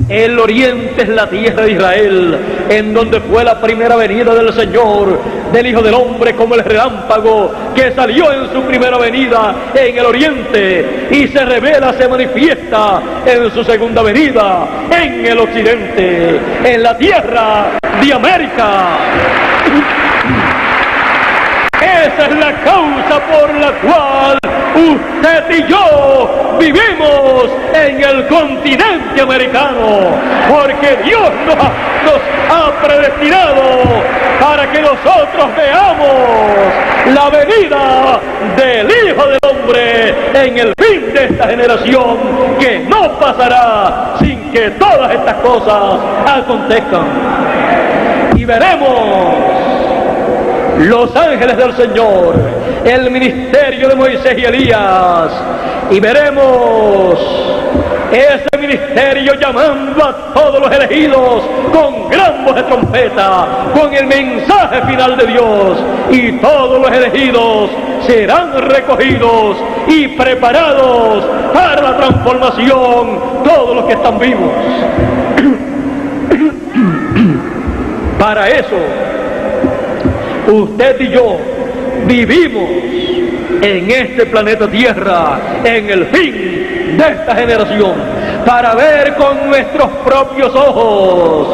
El oriente es la tierra de Israel, en donde fue la primera venida del Señor, del Hijo del Hombre como el relámpago que salió en su primera venida en el oriente y se revela, se manifiesta en su segunda venida en el occidente, en la tierra de América. Esa es la causa por la cual usted y yo vivimos en el continente americano, porque Dios nos ha predestinado para que nosotros veamos la venida del Hijo del Hombre en el fin de esta generación, que no pasará sin que todas estas cosas acontezcan. Y veremos los ángeles del Señor, el ministerio de Moisés y Elías, y veremos ese ministerio llamando a todos los elegidos con gran voz de trompeta, con el mensaje final de Dios, y todos los elegidos serán recogidos y preparados para la transformación, todos los que están vivos. Para eso usted y yo vivimos en este planeta Tierra, en el fin de esta generación, para ver con nuestros propios ojos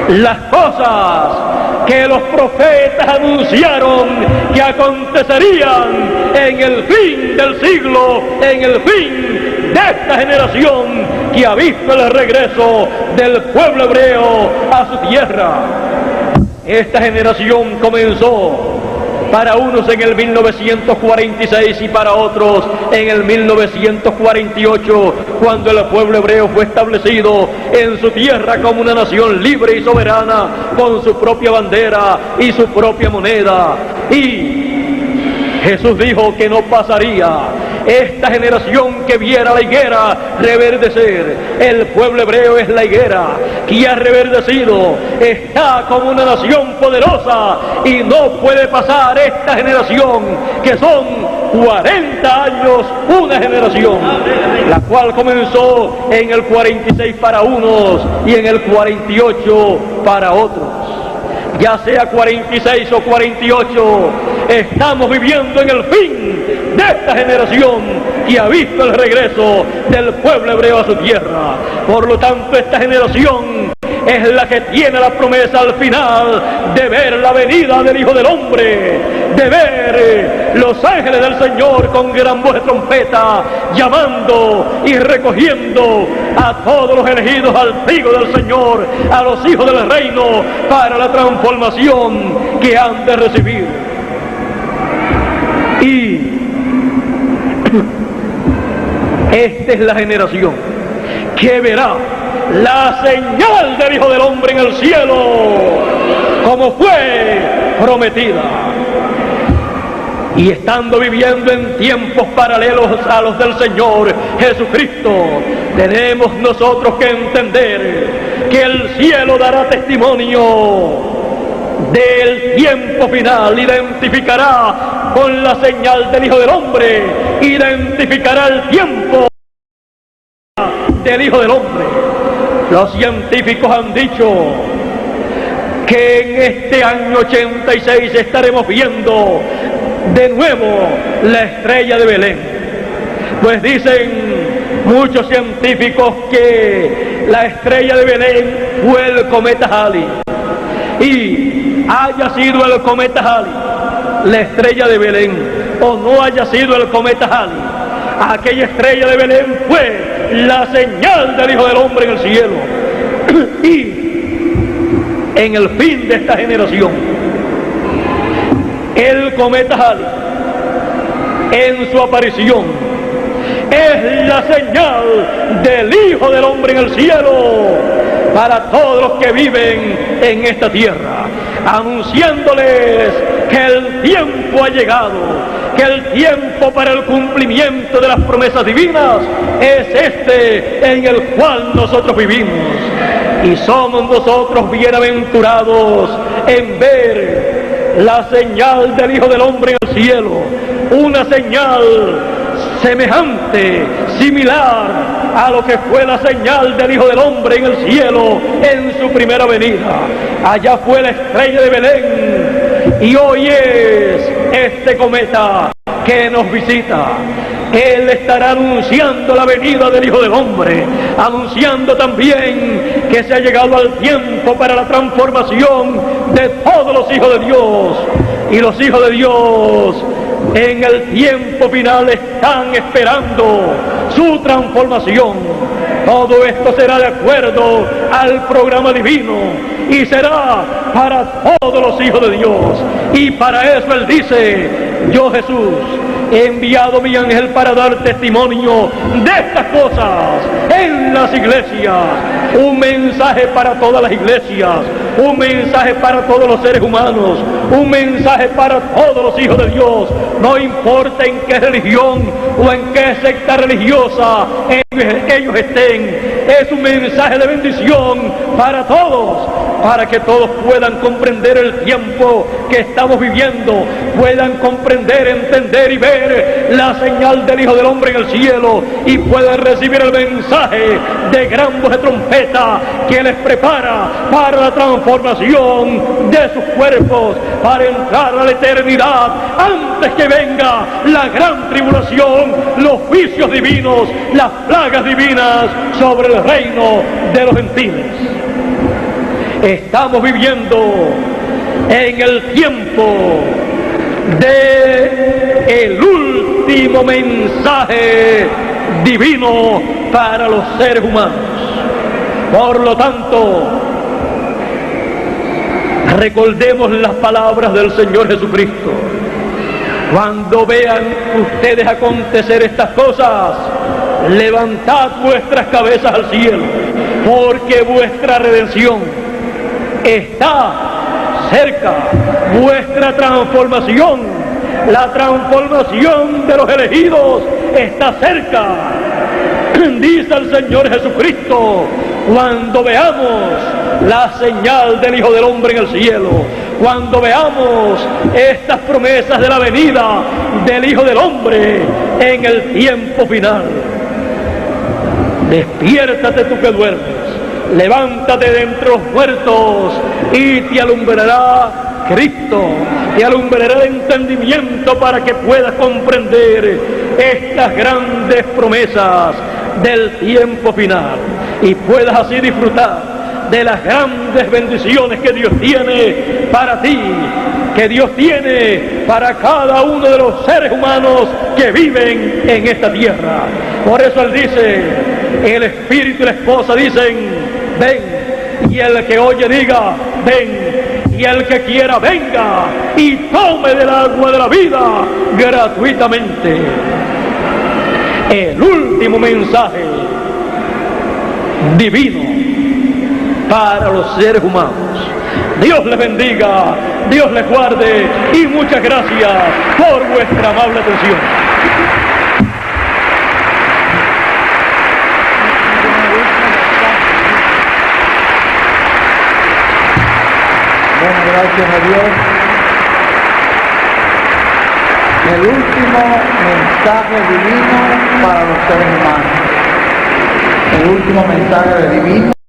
las cosas que los profetas anunciaron que acontecerían en el fin del siglo, en el fin de esta generación que ha visto el regreso del pueblo hebreo a su tierra. Esta generación comenzó para unos en el 1946 y para otros en el 1948, cuando el pueblo hebreo fue establecido en su tierra como una nación libre y soberana, con su propia bandera y su propia moneda. Y Jesús dijo que no pasaría esta generación que viera la higuera reverdecer. El pueblo hebreo es la higuera, que ha reverdecido, está como una nación poderosa y no puede pasar esta generación, que son 40 años, una generación, la cual comenzó en el 46 para unos y en el 48 para otros. Ya sea 46 o 48, estamos viviendo en el fin de esta generación que ha visto el regreso del pueblo hebreo a su tierra. Por lo tanto, esta generación es la que tiene la promesa al final de ver la venida del Hijo del Hombre, de ver los ángeles del Señor con gran voz de trompeta, llamando y recogiendo a todos los elegidos al trigo del Señor, a los hijos del reino, para la transformación que han de recibir. Y esta es la generación que verá la señal del Hijo del Hombre en el cielo, como fue prometida. Y estando viviendo en tiempos paralelos a los del Señor Jesucristo, tenemos nosotros que entender que el cielo dará testimonio del tiempo final, identificará con la señal del Hijo del Hombre, identificará el tiempo del Hijo del Hombre. Los científicos han dicho que en este año 86 estaremos viendo de nuevo la estrella de Belén. Pues dicen muchos científicos que la estrella de Belén fue el cometa Halley, y haya sido el cometa Halley la estrella de Belén o no haya sido el cometa Halley, aquella estrella de Belén fue la señal del Hijo del Hombre en el cielo. Y en el fin de esta generación, el cometa Halley en su aparición es la señal del Hijo del Hombre en el cielo para todos los que viven en esta tierra, anunciándoles que el tiempo ha llegado, que el tiempo para el cumplimiento de las promesas divinas es este en el cual nosotros vivimos. Y somos nosotros bienaventurados en ver la señal del Hijo del Hombre en el cielo, una señal semejante, similar a lo que fue la señal del Hijo del Hombre en el cielo en su primera venida. Allá fue la estrella de Belén y hoy es este cometa que nos visita. Él estará anunciando la venida del Hijo del Hombre, anunciando también que se ha llegado al tiempo para la transformación de todos los hijos de Dios. Y los hijos de Dios en el tiempo final están esperando su transformación. Todo esto será de acuerdo al programa divino y será para todos los hijos de Dios. Y para eso Él dice: yo, Jesús, he enviado mi ángel para dar testimonio de estas cosas en las iglesias. Un mensaje para todas las iglesias, un mensaje para todos los seres humanos, un mensaje para todos los hijos de Dios, no importa en qué religión o en qué secta religiosa ellos estén. Es un mensaje de bendición para todos, para que todos puedan comprender el tiempo que estamos viviendo, puedan comprender, entender y ver la señal del Hijo del Hombre en el cielo, y puedan recibir el mensaje de gran voz de trompeta que les prepara para la transformación de sus cuerpos, para entrar a la eternidad antes que venga la gran tribulación, los juicios divinos, las plagas divinas sobre el reino de los gentiles. Estamos viviendo en el tiempo de el último mensaje divino para los seres humanos. Por lo tanto, recordemos las palabras del Señor Jesucristo. Cuando vean ustedes acontecer estas cosas, levantad vuestras cabezas al cielo, porque vuestra redención está cerca, vuestra transformación, la transformación de los elegidos está cerca. Dice el Señor Jesucristo cuando veamos la señal del Hijo del Hombre en el cielo, cuando veamos estas promesas de la venida del Hijo del Hombre en el tiempo final. Despiértate tú que duermes, levántate de entre los muertos y te alumbrará Cristo, te alumbrará el entendimiento para que puedas comprender estas grandes promesas del tiempo final y puedas así disfrutar de las grandes bendiciones que Dios tiene para ti, que Dios tiene para cada uno de los seres humanos que viven en esta tierra. Por eso Él dice, el Espíritu y la esposa dicen, ven, y el que oye diga, ven, y el que quiera venga y tome del agua de la vida gratuitamente. El último mensaje divino para los seres humanos. Dios les bendiga, Dios les guarde y muchas gracias por vuestra amable atención. Bueno, gracias a Dios. El último mensaje divino para los seres humanos. El último mensaje divino.